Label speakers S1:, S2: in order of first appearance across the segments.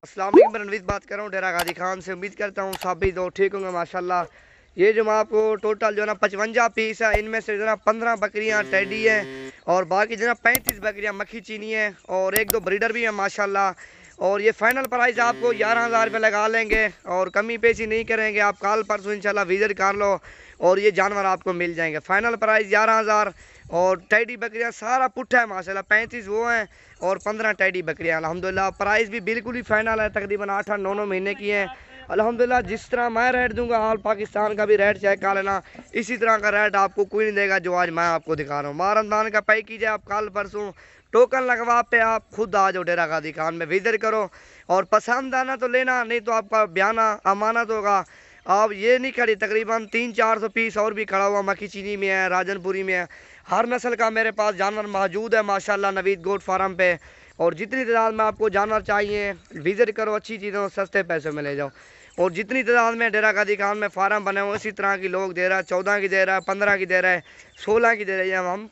S1: अस्सलाम वालेकुम, मैं रणवीर बात कर रहा हूँ डेरा गाजी खान से। उम्मीद करता हूँ सब भी तो ठीक होंगे माशाल्लाह। ये जो मैं आपको टोटल जो है ना 55 पीस है, इनमें से जो है ना 15 बकरियाँ टेडी हैं और बाकी जो है ना 35 बकरियाँ मक्खी चीनी है और एक दो ब्रीडर भी हैं माशाल्लाह। और ये फाइनल प्राइस आपको 11,000 रुपये लगा लेंगे और कमी पेशी नहीं करेंगे। आप कल परसों इंशाल्लाह विजिट कर लो और ये जानवर आपको मिल जाएंगे। फाइनल प्राइस 11,000 और टेडी बकरियाँ सारा पुट्ठा है माशाल्लाह। 35 वो हैं और 15 टेडी बकरियाँ अल्हम्दुलिल्लाह। प्राइस भी बिल्कुल ही फाइनल है, तकरीबन 8-9 महीने की हैं अल्हम्दुलिल्लाह। जिस तरह मैं रेट दूंगा हाल पाकिस्तान का भी रेट चेक कर लेना, इसी तरह का रेट आपको कोई नहीं देगा जो आज मैं आपको दिखा रहा हूँ। माह रमज़ान का पैक कीजिए आप कल परसों, टोकन लगवा पे आप खुद आ जाओ डेरा गाजी खान में विजिट करो और पसंद आना तो लेना, नहीं तो आपका बयाना अमानत होगा। आप ये नहीं खड़ी, तकरीबन 300-400 पीस और भी खड़ा हुआ मक्खी चीनी में है, राजनपुरी में है, हर नस्ल का मेरे पास जानवर मौजूद है माशाल्लाह नवीद गोट फार्म पे। और जितनी तादाद में आपको जानवर चाहिए विजिट करो, अच्छी चीज़ों सस्ते पैसों में ले जाओ। और जितनी तादाद में डेरा गाजी खान में फार्म बने हुए इसी तरह की लोग दे रहा है, 14 की दे रहा है, 15 की दे रहा है, 16 की दे रही है। हम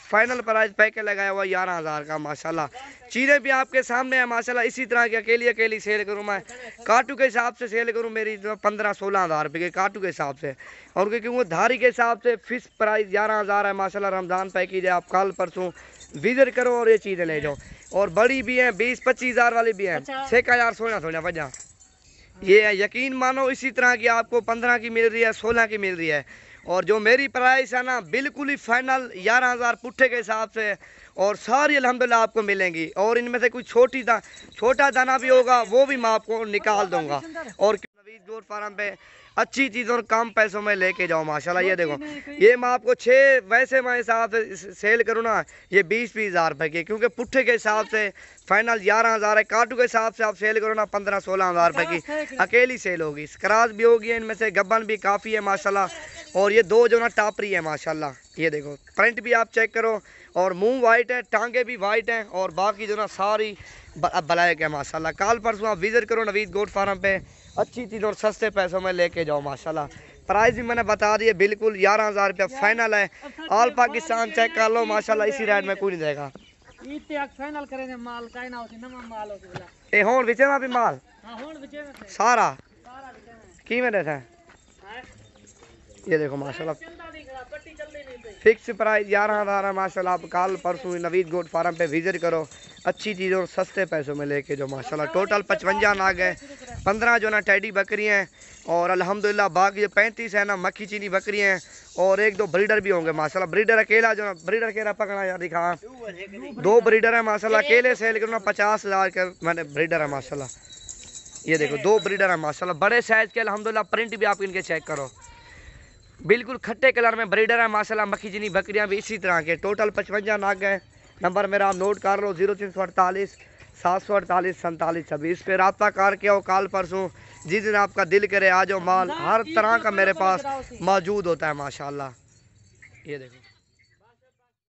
S1: फाइनल प्राइस पैके लगाया हुआ 11,000 का माशाल्लाह। चीज़ें भी आपके सामने है माशाल्लाह। इसी तरह की अकेली सेल करूँ मैं, काटू के हिसाब से सेल करूँ मेरी 15-16 हज़ार रुपये के काटू के हिसाब से। और क्योंकि वो धारी के हिसाब से फिक्स प्राइस 11,000 है माशाल्लाह। रमज़ान पैकेज है, आप कल परसों विजिट करो और ये चीज़ें ले जाओ। और बड़ी भी हैं, 20-25 हज़ार वाली भी हैं, 6,000 सोना वजह ये है। यकीन मानो इसी तरह की आपको 15 की मिल रही है, 16 की मिल रही है। और जो मेरी प्राइस है ना बिल्कुल ही फाइनल 11,000 पुट्ठे के हिसाब से और सारी अल्हम्दुलिल्लाह आपको मिलेंगी। और इनमें से कोई छोटा दाना भी होगा वो भी मैं आपको निकाल दूंगा। और नवीद गोट फार्म पे अच्छी चीज़ और कम पैसों में लेके जाओ माशाल्लाह। ये देखो, ये मैं आपको 6 वैसे मैं हिसाब से सेल करूँ ना, ये 20-20 हज़ार रुपये के, क्योंकि पुट्ठे के हिसाब से फाइनल 11,000 है। काटू के हिसाब से आप सेल करो ना 15-16 हज़ार रुपये की अकेली सेल होगी। स्क्राच भी होगी, इनमें से गब्बन भी काफ़ी है माशाल्लाह। और ये दो जो ना टापरी है माशाल्लाह। ये देखो प्रिंट भी आप चेक करो और मुंह वाइट है, टांगे भी वाइट हैं और बाकी जो ना सारी ब्लैक है माशाल्लाह। कल परसों आप विजिट करो नवीद गोट फार्म पे, अच्छी चीज़ और सस्ते पैसों में लेके जाओ माशाल्लाह। प्राइस भी मैंने बता दिए, बिल्कुल 11,000 रुपया फाइनल है। ऑल पाकिस्तान चेक कर लो माशाल्लाह, इसी रेट में कोई नहीं देगा।
S2: फाइनल करेंगे माल काई ना होती नवा माल होती बोला
S1: ए होन विचे में भी माल
S2: हां होन विचे में
S1: सारा
S2: विचे में
S1: की में देता है। ये देखो माशाल्लाह
S2: चलता दिख रहा, पट्टी चल रही नहीं पे
S1: फिक्स प्राइस 11,000 है माशाल्लाह। आप कल परसों नवीद गोट फार्म पे विजिट करो, अच्छी चीज़ और सस्ते पैसों में लेके जो माशाल्लाह। टोटल 55 नाग है, 15 जो ना टेडी बकरियाँ हैं और अल्हम्दुलिल्लाह बाकी जो 35 है ना मक्खी चीनी बकरियाँ हैं और एक दो ब्रीडर भी होंगे माशाल्लाह। ब्रीडर अकेला जो ना ब्रीडर केरा पकड़ा यार दिखा, 2 ब्रीडर है माशाल्लाह। अकेले सेल करो ना 50,000 का मैंने ब्रीडर है माशाल्लाह। ये देखो 2 ब्रीडर है माशाल्लाह, बड़े साइज के अल्हम्दुलिल्लाह। प्रिंट भी आप इनके चेक करो, बिल्कुल खट्टे कलर में ब्रीडर है माशाल्लाह। मक्खी चीनी बकरियां भी इसी तरह के। टोटल 55 नाग हैं। नंबर मेरा आप नोट कर लो, 0348 748 47 26 पे रब्ता करके आओ कल परसों, जिस दिन आपका दिल करे आ जाओ। माल हर तरह का मेरे पास मौजूद होता है माशाल्लाह। ये देखो।